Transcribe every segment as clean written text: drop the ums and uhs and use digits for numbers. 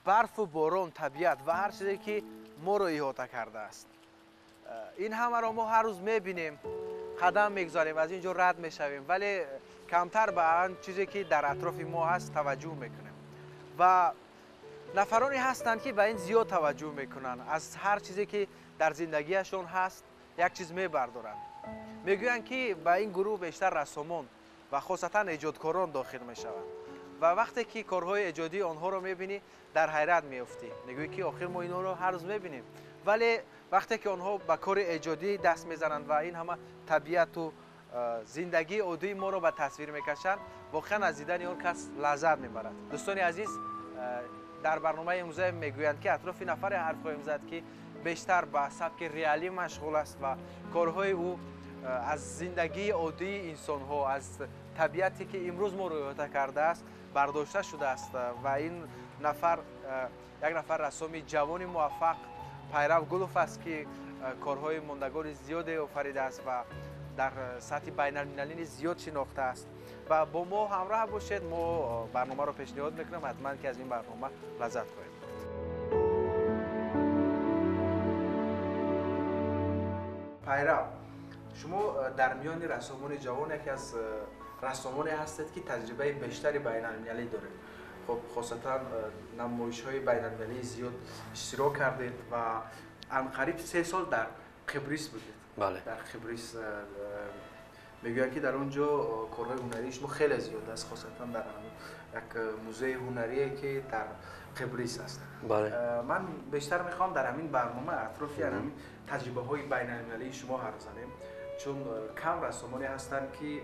برف و باران، طبیعت و هر چیزی که ما رو احاطه کرده است. این همه را ما هر روز میبینیم، قدم میگذاریم، از اینجا رد میشویم، ولی کمتر به آن چیزی که در اطراف ما هست توجه میکنیم. و نفرانی هستند که به این زیاد توجه میکنند، از هر چیزی که در زندگیشون هست یک چیز میبردارند. میگویند که به این گروه بیشتر رسامان و خاصتا ایجادکاران داخل میشوند و وقتی که کارهای ایجادی آنها رو میبینی در حیرت میافتی. میگویی که آخر ما اینا رو هر روز میبینیم، ولی وقتی که آنها به کار ایجادی دست میزنند و این همه طبیعت و زندگی عادی ما رو به تصویر میکشند، واقعا از دیدن اون کس لذت میبرد. دوستان عزیز، در برنامه امروزه میگویند که اطراف نفر حرف خواهیم زد که بیشتر به سبک ریالی مشغول است و کارهای او از زندگی عادی انسان ها، از طبیعتی که امروز ما رو احاطه کرده است برداشته شده است و این نفر یک نفر رسام جوان موفق پیرو گلوف است که کارهای ماندگار زیادی آفریده است و در سطح بین المللی زیاد شناخته است و با ما همراه باشید. ما برنامه رو پیشنهاد میکنم، حتما که از این برنامه لذت خواهید. پیرو، شما در میان رسامان جوان یکی از رسامانی هستید که تجربه بیشتری بین المللی دارید. خب خاصتا نمایش‌های بین المللی زیاد اشتراک کردید و قریب 3 سال در قبرس بودید. بله. در قبرس میگوید که در اونجا کارهای هنری شما خیلی زیاد است، خاصتا در یک موزه هنری که در قبرس است. بله. من بیشتر میخوام در همین برنامه اطرافی همین تجربه های بین المللی شما حرف زنیم، چون کم رسامانی هستند که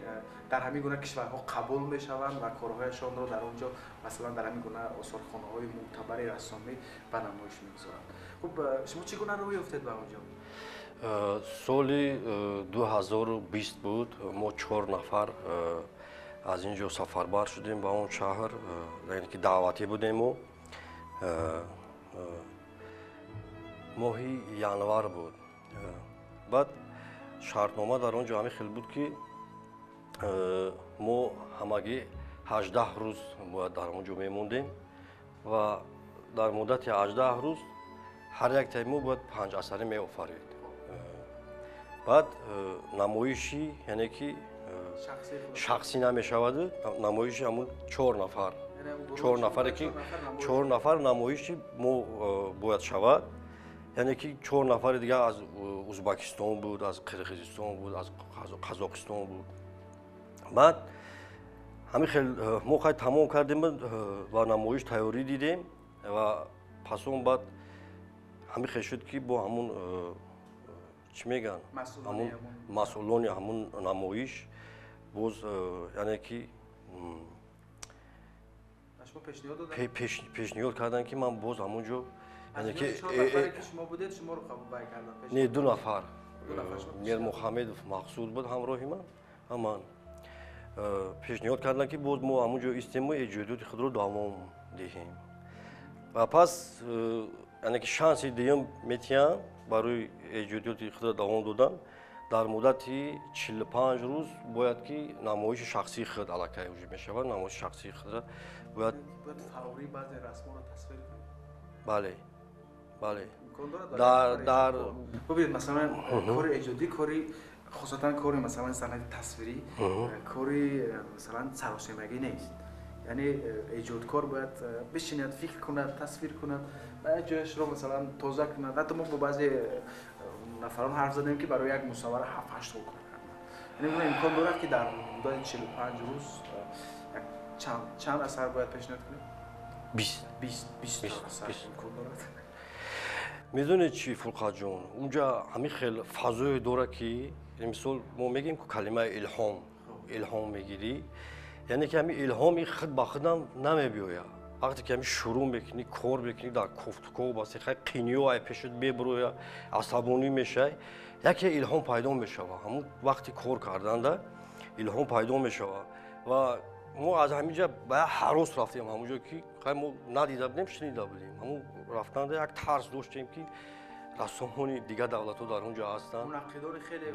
در همین گونه کشورها قبول میشوند و کارهایشان رو در اونجا مثلا در همین گونه آثارخانه های معتبر رسامی به نمایش میگذارند. خب شما چگونه روی افتید به اونجا؟ سال 2020 بود، ما 4 نفر از اینجا سفربر شدیم به اون شهر، یعنی که دعوتی بودیم و ماهی ینوار بود. بعد شرطنامه در اونجا همین خیلی بود که ما همگی 18 روز باید در اونجا میموندیم و در مدت 18 روز هر یک تیم باید 5 اثری می آفرید. بعد نمایشی یعنی که شخصی نمیشود، نمایشی همون 4 نفر 4 نفر نمایشی ما باید شود، یعنی که 4 نفر دیگه از ازبکستان بود، از قرقیزستان بود، از قزاقستان بود. بعد همین خیلی ما خیلی تمام کردیم و نمایش تیاری دیدیم و پس اون بعد همین خیلی شد که با همون چی میگن؟ همون مسئولان همون نمایش باز یعنی که پیشنهاد کردن که من باز همونجا یعنی که شما بودید شما رو قبول کردن؟ نه، 2 نفر میر محمد مقصود بود همراه من. اما پیشنهاد کردن که باز ما همونجا ایستیم و ایجادات خود رو دوام دهیم و پس یعنی که شانس دیگه میتونن برای ایجادات خود دوام دادن. در مدت 45 روز باید که نمایش شخصی خود علاقه وجود میشود، نمایش شخصی خود باید فوری بعضی رسما رو تصویر کنید. بله بله. در ببینید مثلا کار ایجادی، کاری خاصتا کاری مثلا صنعت تصویری کاری مثلا سراسیمگی نیست. یعنی ایجادکار باید بشیند فکر کند، تصویر کند و جایش رو مثلا تازه کند. حتی ما با بعضی نفران حرف زدیم که برای یک مصور 7-8 سال کار کردن. یعنی اون امکان دارد که در مدت 45 روز چند اثر باید پیشنهاد کنیم؟ 20 اثر امکان دارد. میدونید چی فرقت جون، اونجا همین خیلی فضای داره که مثلا ما میگیم که کلمه الهام میگیری، یعنی که همین الهامی خود به خودم نمیبیاید. وقتی که همین شروع میکنی کار میکنی در کوفتکو واسه خیلی قینی و پیشت میبروی عصبانی میشه، یکی الهام پیدا میشه. همون وقتی کار کردن ده الهام پیدا میشه و ما از همینجا به هراس رفتیم، همونجا که خیلی ما ندیده بودیم شنیده بودیم. همون رفتن ده یک ترس داشتیم که رسامانی دیگه دولت‌ها در اونجا هستن. منعقدان خیلی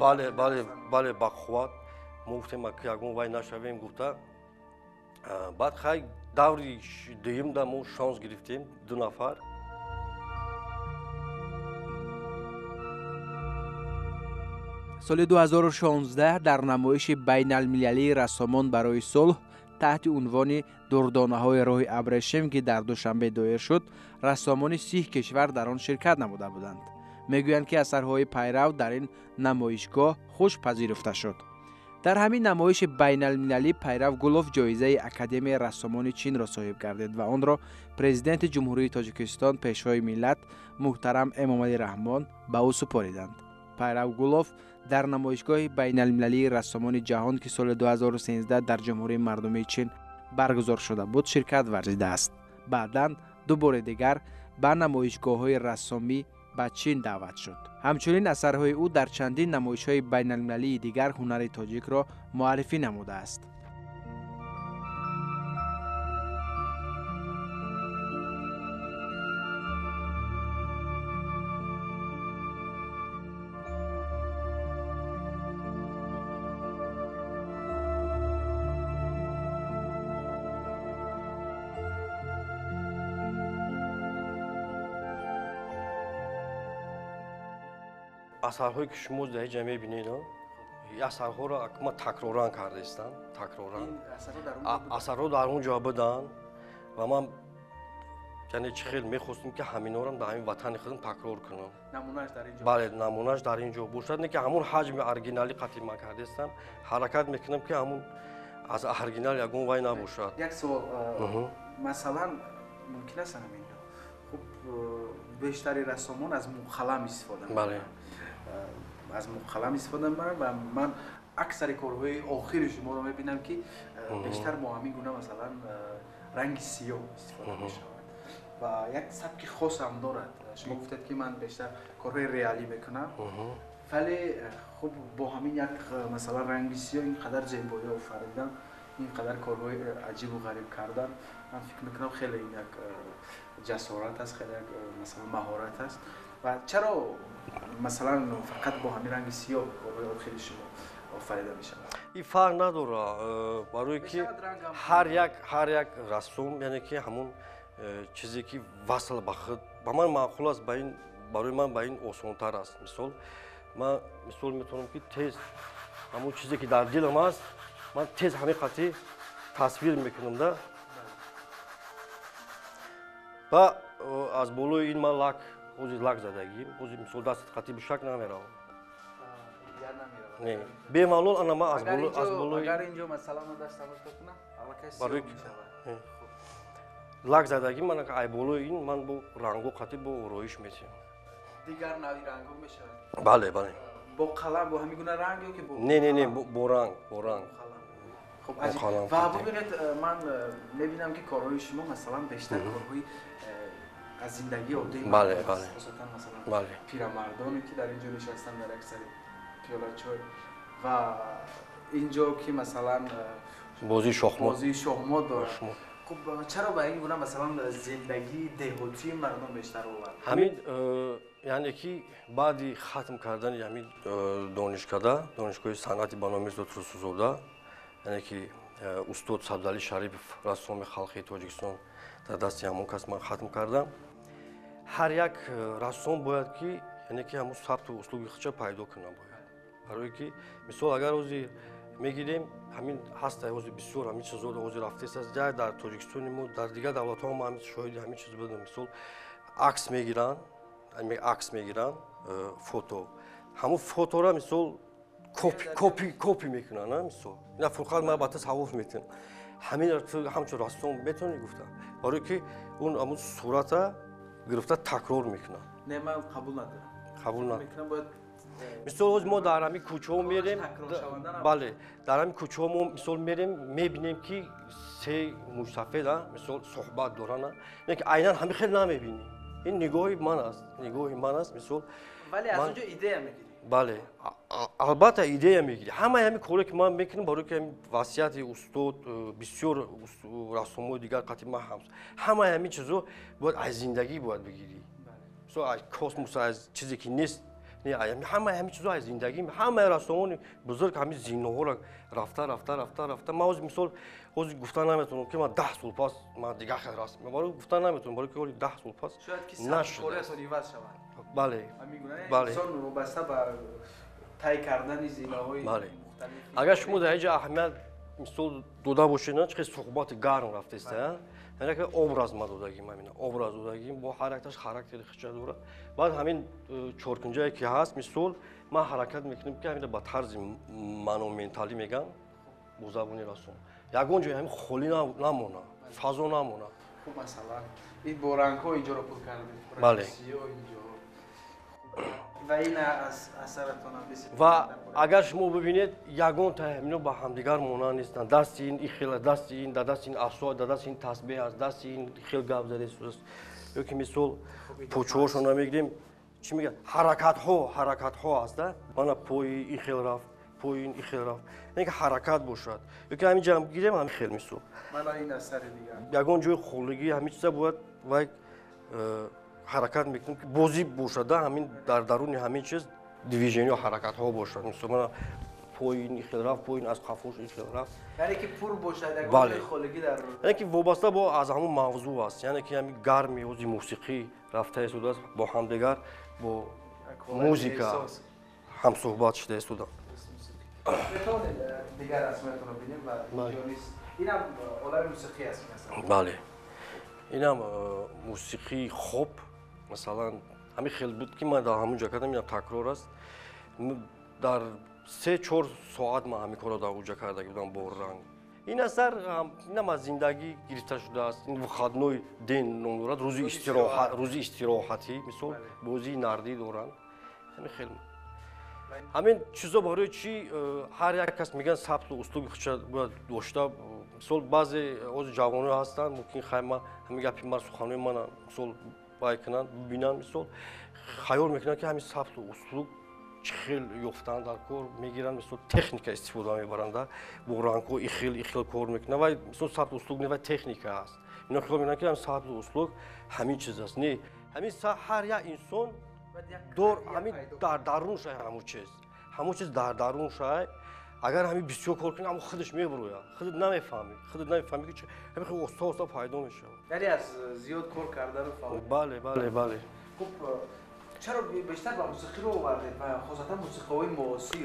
بله با قوت ما گفتیم که اگه ما وای نشویم گفته баъд хай даври дуюмда мо шонс гирифтем 2 нафар. соли 2016 дар намоиши байналмилалии рассомон барои сулҳ таҳти унвони дурдонаҳои роҳи абрешем ки дар душанбе доир шуд, рассомони 30 кишвар дар он ширкат намуда буданд. мегӯянд ки асарҳои пайрав дар ин намоишгоҳ хуш пазируфта шуд. дар ҳамин намоиши байналмилалӣ пайрав Гулов ҷоизаи Академияи рассомони Чинро соҳиб гардид ва онро президенти ҷумҳурии Тоҷикистон пешвои миллат муҳтарам Эмомалӣ Раҳмон ба ӯ супориданд. пайрав Гулов дар намоишгоҳи байналмилалии рассомони ҷаҳон ки соли 2013 дар ҷумҳурии мардумии Чин баргузор шуда буд ширкат варзидааст. баъдан ду бори дигар ба намоишгоҳҳои рассомӣ ба Чин даъват шуд. ҳамчунин асарҳои ӯ дар чандин намоишҳои байналмилалии дигар ҳунари тоҷикро муаррифӣ намудааст. асарҳое ки шумо дар ҷа мебинед, асарҳоро ман такроран кардаистам, такроран. асарҳо дар он ҷо буданд ва ман яъне чӣ хел мехостем ки ҳаминҳоро дар ҳамин ватани худам такрор кунам. бале, намунааш дар ин ҷо бошад, не ки ҳамон ҳаҷми оригинали қати ман кардаистам, ҳаракат мекунам ки ҳамон аз оригинал ягон вай набошад. як savol, масалан мумкин аст ҳамин ҷо хуб бештари рассомон аз муқалам истифода мекунанд. аз муқалам истифода мекунанд ва ман аксари корҳои охири шуморо мебинам ки бештар бо ҳамин гуна масалан ранги сиёҳ истифода мешавад ва як сабки хосам дорад. шумо гуфтед ки ман бештар корҳои реалӣ мекунам, вале хуб бо ҳамин як масалан ранги сиёҳ инқадар зебоӣ офаридан, инқадар корҳои аҷибу ғариб кардан, ман фикр мекунам хеле як ҷасорат аст, хеле як масалан маҳорат аст. ва чаро масалан фақат бо ҳамин ранги сиёҳ корҳои охири шумо офарида мешавад? ин фарқ надорад, барои ки ҳар як рассом яъне ки ҳамон чизе ки васл ба худ ба ман маъқул аст, барои ман ба ин осонтар аст. ман мисол метавонам ки тез ҳамон чизе ки дар дилам аст, ман тез ҳамин қати тасвир мекунамда. ва аз болои ин ман лак задагим, мисол даст қати бушак намеравад. бемалол ана ман аз болои агар инҷо масалан ман дастамро кунам, аллакай сиёҳ мешавад. лак задагим ман ай болои ин ман бо ранго қати бо ороиш метавонам. дигар нави рангҳо мешавад? бале, бале. бо қалам бо ҳамин гуна ранг ё ки бо не бо ранг. хуб ва бубинед, ман мебинам ки корҳои шумо масалан бештар корҳои аз зиндагии оддии хосатан масалан пирамардоне ки дар ин ҷо нишастан дар як сари пиёла чой ва ин ҷо ки масалан бозии шоҳмод дорад. хуб чаро ба ин гуна масалан зиндагии деҳотии мардум бештар овард? ҳамин яъне ки баъди хатм кардани ҳамин донишгоҳи санъати ба номи Русузода, яъне ки устод Сабзалӣ Шарипов рассоми халқи Тоҷикистон дар дасти ҳамон кас ман хатм кардам. ҳар як рассом бояд ки яъне ки ҳамон сабту услуби худша пайдо кунад бояд. барое ки мисол агар ҳозир мегирем ҳамин ҳаста ҳозир бисёр ҳамин чизҳо ҳозир рафтааст дар Тоҷикистони мо, дар дигар давлатҳо мо ҳамин шоҳиди ҳамин чиз будем. мисол акс мегиранд фото, ҳамон фотора мисол копи мекунанд. мисол ина фурқат ман ба тасаввуф метавонам ҳамин ҳамчун рассом метавони гуфта, барое ки он ҳамон сурата гирифта такрор мекунад. не ман қабул надорам. қабул надорам. мисол ҳозир мо дар ҳамин кӯчаҳо мерем, бале, дар ҳамин кӯчаҳо мо мисол мерем, мебинем ки се мушсафеда мисол суҳбат доранд, ки айнан ҳамин хел намебинем. ин нигоҳи ман аст, мисол. вале аз он ҷо идея мегирӣ? бале, албатта идея мегирӣ. ҳамаи ҳамин коре ки ман мекунам, барое ки васияти устод бисёр рассомҳои дигар қати ман ҳамаи ҳамин чизҳо бояд аз зиндагӣ бояд бигирӣ. мисол аз космос, аз чизе ки нест نه همه چیزهای زندگی همه رسومان بزرگ همین زینه‌ها را رفته ما از مثال از گفتن نمیتونم که من 10 سال پس من دیگه خیلی راست میگم گفتن نمیتونم برای که 10 سال پس شاید که سابقه سونیواز شود بله بله انسان وابسته به طی کردن زینه‌های بله. مختلف اگر شما در اینجا اهمیت مثال دودا باشین نه چه صحبت گرم رفته است یعنی که obraz ما دادگیم همین obraz دادگیم با حرکتش خاراکتری خیلی دوره بعد همین چورکنجایی که هست مثال ما حرکت میکنیم که همین با طرز مانومنتالی میگن با زبانی رسوم یگان جای همین خالی نمونه فضا نمونه خب مثلا این بورانکو اینجا رو پر کردیم بله. و این از اثرتون هم و اگر شما ببینید یگان تا همینو با همدیگر مانند نیستن دست این خیل دست این دست این عصا دست این تسبیح از دست این خیل گپ زده است یا که مثال پوچه‌هاشون نمیگیم چی میگه حرکت ها هست من پای این خیل رفت پای این خیل رفت اینکه حرکت باشد یا که همین جمع گیریم همین خیل مثال من این اثر دیگه یگان جای خولگی همین چیزا باید و حرکت میکنیم که بازی باشد همین در درون همین چیز دیویژنی و حرکت ها باشد مثلا پایین خیل رفت پایین از خفوش این خیل رفت یعنی که پر باشد بله. خولگی در یعنی که وابسته با از همون موضوع است یعنی که همین گرمی و موسیقی رفته است با همدیگر با موزیکا هم صحبت شده است بتون دیگر اسمتون رو بینیم و اینجا نیست اینم عالم موسیقی است مثلا بله اینم موسیقی خوب مثلا همین خیلی بود که من در همون جا کردم اینم تکرار است در 3-4 ساعت من همین کارا در اونجا کرده بودم با رنگ این اثر اینم از زندگی گرفته شده است این خدنوی دین نام دارد روزی استراحتی مثلا بازی نردی دارند همین خیلی همین چیزا برای چی هر یک کس میگن ثبت و اسلوب باید داشته مثلا بعضی از جوانان هستن ممکن خیلی همین گپی من سخنرانی من مثلا بایکنن ببینن مثلا خیال میکنن که همین ثبت و اسلوب چخیل یافتن در کار میگیرن مثلا تکنیک استفاده میبرند با رنگ و این خیل کار میکنن و مثلا ثبت و اسلوب نه و تکنیک است اینا خیال میکنن که همین ثبت و اسلوب همین چیز است نه همین هر یک انسان دور همین در درونش همون چیز در درونش اگر همین بسیار کار کنی اما خودش میبروه خودت نمیفهمی که همین خیلی استا پیدا میشه یعنی از زیاد کار کردن و فهم بله خب چرا بیشتر با موسیقی رو آوردید و خاصتا موسیقی‌های معاصر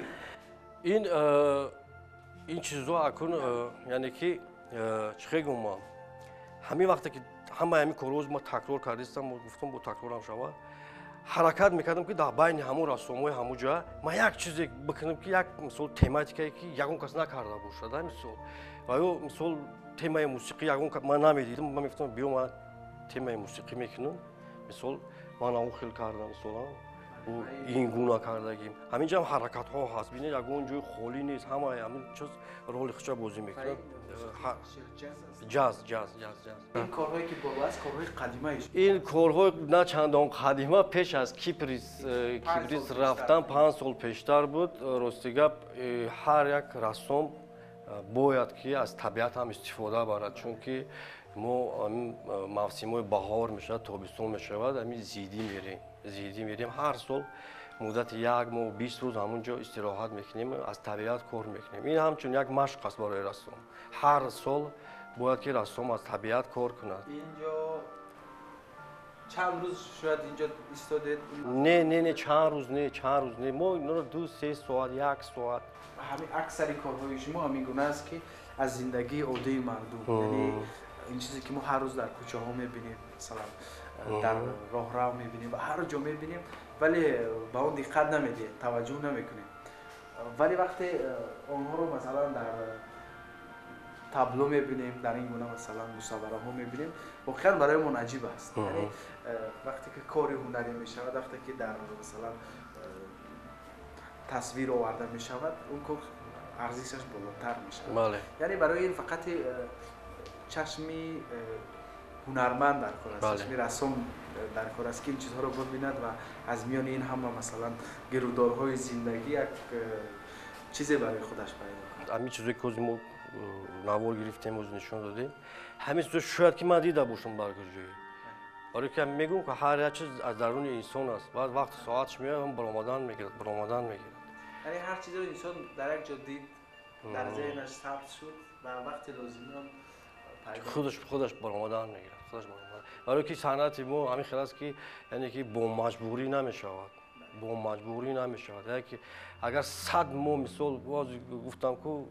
این چیزا اکنون یعنی که چه گفتم همین وقتی که همین کاروز ما تکرار کردیم گفتم با تکرارم شود حرکت میکردم که در بین همون رسوم‌های همون جا ما یک چیزی بکنم که یک مثلا تماتیکی که یگان کس نکرده باشه مثلا و یا مثلا تمای موسیقی یگان من نمیدیدم من میگفتم بیام من تمای موسیقی میکنم مثلا من اون خیلی کردم مثلا و این گونه کردگیم همینجا هم حرکت ها هست ببینید یگان جای خالی نیست همین چیز رول خودش بازی میکنه جاز این کارهایی که بالا است کارهای قدیمی است این کارها نه چندان قدیمی پیش از کیپریس رفتن 5 سال پیشتر بود راستیگه هر یک رسام باید که از طبیعت هم استفاده برد چون که ما موسم‌های بهار میشه تابستون میشه و همین زیدی میریم هر سال مدت 1 ماه 20 روز همونجا استراحت میکنیم از طبیعت کار میکنیم این همچون یک مشق است برای رسام هر سال باید که رسام از طبیعت کار کند اینجا چند روز شاید اینجا ایستادید نه چند روز نه ما اینا رو 2-3 ساعت 1 ساعت همین اکثر کارهای شما همین گونه است که از زندگی عادی مردم یعنی این چیزی که ما هر روز در کوچه ها میبینیم مثلا در راهرو میبینیم و هر جا میبینیم ولی با اون دقت نمیدیم توجه نمیکنیم ولی وقتی اونها رو مثلا در تابلو میبینیم در این گونه مثلا مصوره ها میبینیم واقعا برای ما عجیب است یعنی وقتی که کاری هنری میشود وقتی که در مثلا تصویر آورده میشود اون کار ارزشش بالاتر میشه بله یعنی برای این فقط چشمی هنرمند در کار است چشمی رسام در کار است که این چیزها رو ببیند و از میان این همه مثلا گرودارهای زندگی یک چیزی برای خودش پیدا کند همین چیزی که ما نوار گرفتیم و نشون دادیم همین چیزا شاید که من دیده باشم برگرجایی برای که میگم که هر چیز از درون انسان است بعد وقت ساعتش میاد هم برآمدن میگیرد برآمدن میگیرد یعنی هر چیزی رو انسان در یک جا دید در ذهنش ثبت شد و وقتی لازمی هم پیدا خودش برآمدن میگیرد خودش برآمدن برای که صنعت ما همین خلاص که یعنی که با مجبوری نمیشود با مجبوری نمیشود یعنی که اگر 100 مو مثال باز گفتم که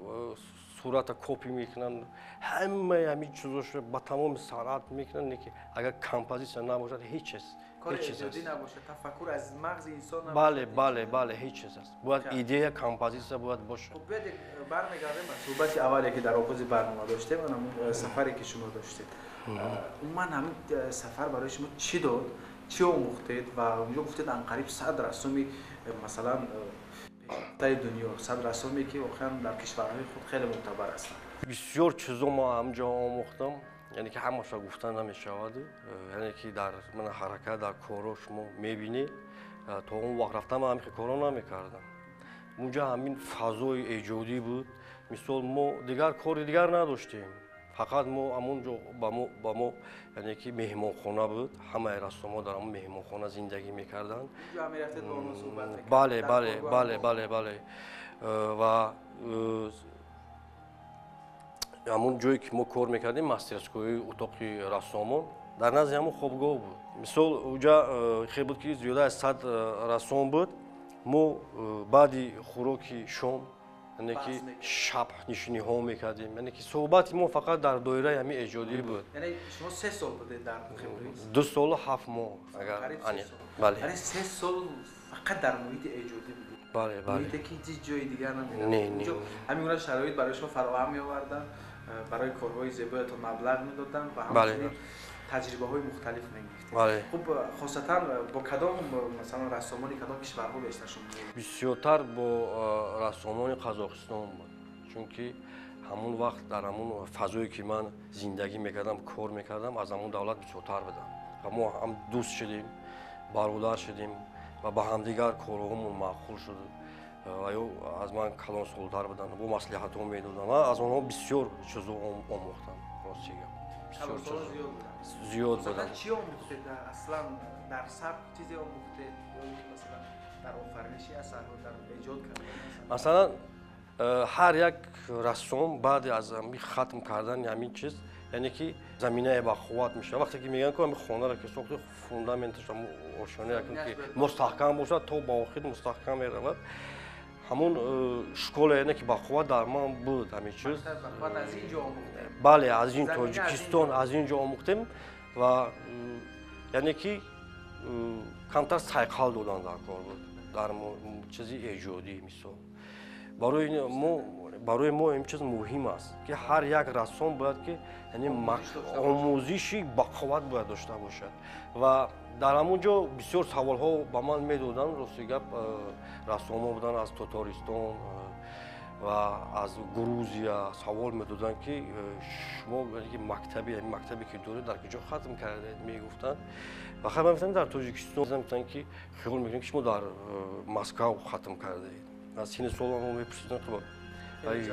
صورت کپی میکنن همه همین چیزاش با تمام سرعت میکنن که اگر کمپوزیشن نباشد هیچ چیز کار هیچ چیز ایجادی است. نباشه تفکر از مغز انسان نباشه بله بله بله هیچ چیز است باید خب. ایده کمپوزیشن باید باشه خب برمیگردیم به صحبت اولی که در آغاز برنامه داشتیم و همون سفری که شما داشتید من همین سفر برای شما چی داد چی آموختید و اونجا گفتید انقریب 100 رسومی مثلا تای دنیا 100 رسومی که واقعا در کشورهای خود خیلی معتبر هستند بسیار چیزا ما همجا آموختم یعنی که همش را گفتن نمیشود یعنی که در من حرکت در کارو شما میبینید تا اون وقت رفتم همین کارا نمیکردم اونجا همین فضای ایجادی بود مثال ما دیگر کار دیگر نداشتیم فقط ما همونجا با ما یعنی که مهمانخانه بود همه رسوما در همون مهمانخانه زندگی میکردن اینجا همین رفتید با اونها صحبت می‌کردید؟ بله در بله کارگاه بله هم؟ بله بله و همون جایی که ما کار میکردیم مسترسکوی اتاق رسامون در نزد همون خوابگاه بود مثال اونجا خیلی بود که زیاده از 100 رسام بود ما بعدی خوراکی شام یعنی که شب نشینی ها میکردیم یعنی که صحبت ما فقط در دایره همین ایجادی بود یعنی شما 3 سال بودید در خبریز 2 سال و 7 ماه اگر قریب 3 یعنی سال بله یعنی 3 سال فقط در محیط ایجادی بودید بله بله محیطی که هیچ جای دیگر نمی‌رفت نه، نه. اونجا همین شرایط برای شما فراهم می‌آوردن برای کارهای زیبایتون مبلغ می‌دادن و بله. همچنین تجربه‌های مختلف می‌گرفتید بله خب خاصتا با کدام مثلا رسامان کدام کشورها بیشتر شما بسیارتر با رسامان قزاقستان بود چون که همون وقت در همون فضایی که من زندگی میکردم کار میکردم از همون دولت بسیارتر بودم و ما هم دوست شدیم برادر شدیم و با همدیگر کارهامون معقول شد و یا از من کلان سالتر بودن با مصلحت هم میدادن و از آنها بسیار چیزا آموختم راستی بسیار چیزا زیاد مثلا بودم چی آموختید اصلا در سبک چیزی آموختید یا اینکه مثلا در آفرینشی اثر رو در ایجاد کردن مثلا هر یک رسوم بعد از همین ختم کردن همین چیز یعنی که زمینه بقوت میشه وقتی که میگن که همین خانه را که ساخت فوندامنتش هم روشنی که مستحکم باشد تا با آخر مستحکم میرود همون شکل یعنی که بقوت در من بود همین چیز بعد از اینجا آموختید بله از این زمینه تاجیکستان از اینجا آموختیم و یعنی که کمتر سایقل دادن در کار بود در چیزی ایجادی مثال برای ما این چیز مهم است که هر یک رسام باید که یعنی آموزشی بقوت باید داشته باشد و در همونجا بسیار سوال ها با من میدادن راستی گپ رسام ها بودن از تاتارستان و از گروزیا سوال میدادن که شما مکتبی که دارید در کجا ختم کردید میگفتن و خیلی من گفتم در تاجیکستان گفتن که خیال میکنم که شما در مسکو ختم کردید از این سوال ما میپرسیدن که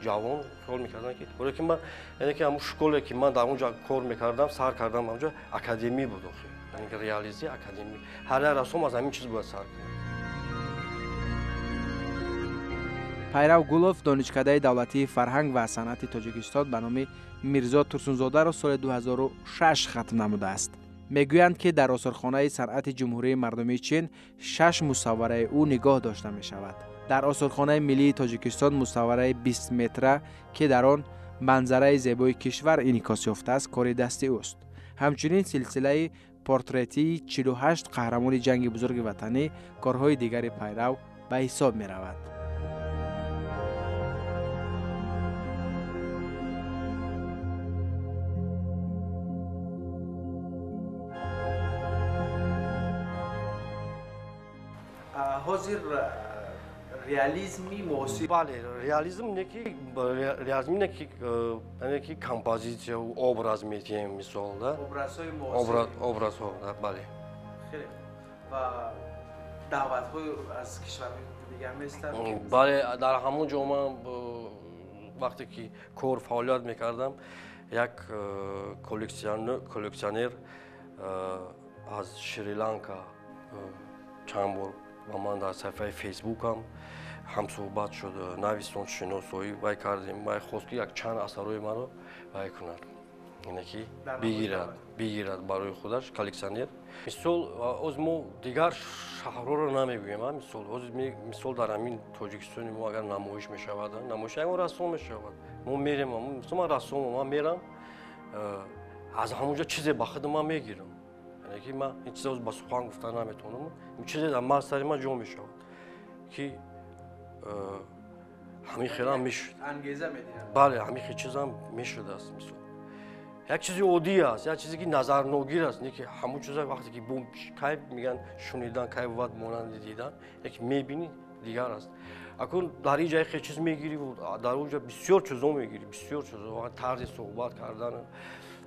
جوان خیال میکردن که برای که من یعنی که همون شکلی که من در اونجا کار میکردم سر کردم اونجا اکادمی بود آخه یعنی که ریالیزی اکادمی هر رسام از همین چیز باید سر کنه пайрав гулов донишкадаи давлатии фарҳанг ва санъати тоҷикистон ба номи мирзо турсунзодаро соли 2006 хатм намудааст мегӯянд ки дар осорхонаи санъати ҷумҳурии мардумии чин 6 мусаввараи ӯ нигоҳ дошта мешавад дар осорхонаи миллии тоҷикистон мусаввараи 20 метра ки дар он манзараи зебои кишвар инъикос ёфтааст кори дасти ӯст ҳамчунин силсилаи портретии 48 қаҳрамони ҷанги бузурги ватанӣ корҳои дигари пайрав ба ҳисоб меравад حاضر реализми муосир бале реализм не ки реализм не ки یعنی که کمپوزیسیون و obraz میتیم مثال ده образҳои муосир obraz ها بله خیلی و دعوت‌های از کشورهای دیگر مثل بله در همون جا من وقتی که کار فعالیت میکردم یک کلکسیونر از شریلانکا چند بار با من در صفحه فیسبوک هم صحبت شد نویسان شناسایی وای کردیم وای خواست که یک چند اثرهای من رو وای کند اینه که بگیرد برای خودش کلکسیونر مثال از ما دیگر شهرها رو نمیگوییم مثال در همین تاجیکستان ما اگر نمایش میشود نمایش یک رسم میشود ما میریم مثلا من رسم ما میرم از همونجا چیزی به خود من میگیرم یعنی که من این چیزا با سخن گفتن نمیتونم این چیزی در مغز من جا میشود که همین خیلی هم میشد انگیزه میدین بله همین خیلی چیز هم میشد است مثلا یک چیزی عادی است یک چیزی که نظر نگیر است نه که همون چیزا وقتی که بوم کیف میگن شنیدن کیف وقت مانند دیدن یک میبینی دیگر است اکنون در این جای خیلی چیز میگیری و در اونجا بسیار چیزا میگیری بسیار چیزا واقعا طرز صحبت کردن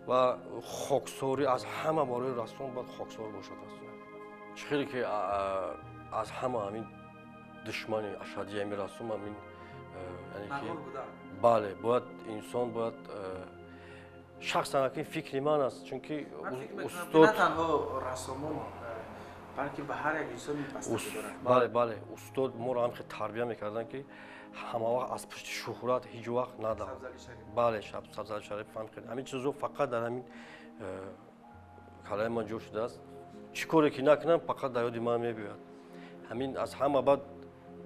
و خاکساری از همه برای رسم باید خاکسار باشد است خیلی که از همه همین دشمن اشدی همین رسم همین یعنی که بله باید انسان باید شخصا که فکر من است چون که استاد نه تنها رسامون بلکه به هر یک انسان بستگی داره بله استاد ما رو هم خیلی تربیت میکردن که همه وقت از پشت شهرت هیچ وقت ندارم بله سبزل شریف فهم خیلی همین چیزو فقط در همین کلای من جور شده است چی کاری که نکنم فقط در یاد من میبیاد همین از همه بعد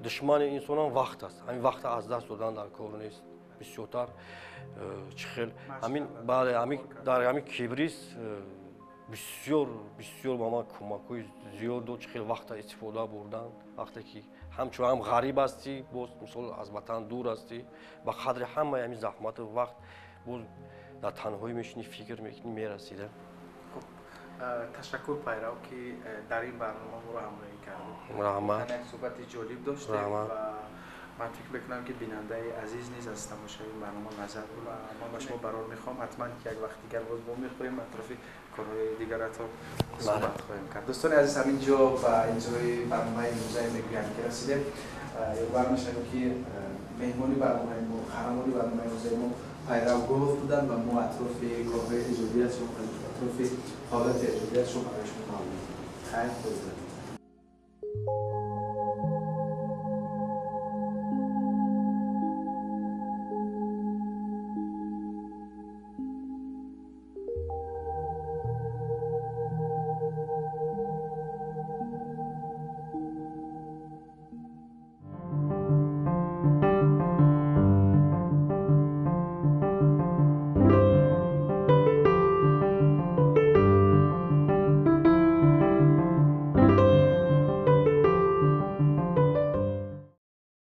دشمن انسان هم وقت است همین وقت از دست دادن در کار نیست بسیارتر چخیل همین بله همین در همین کبریس بسیار با ما کمک‌های زیاد و چخیل وقت استفاده بردن وقتی که همچون هم غریب هستی باز مثلا از وطن دور هستی با قدر همه همین زحمت و وقت باز در تنهایی میشینی فکر میکنی میرسیده تشکر پیرو که در این برنامه ما رو همراهی کردید. یک صحبت جالب داشتیم و من فکر میکنم که بیننده عزیز نیز از تماشای این برنامه لذت برد و ما به شما قرار میخوام حتما که یک وقت دیگر باز با میخوریم اطراف کارهای دیگر تا صحبت خواهیم کرد. دوستان عزیز همینجا و اینجای برنامه امروزه میگویم که رسیدیم امیدوارم میشم که مهمانی برنامه ما قهرمانی برنامه امروزه ما پیرو گفت بودن و ما اطراف کارهای تجاربیت شما اطراف حالت تجاربیت شما برای شما معلوم خیلی خوب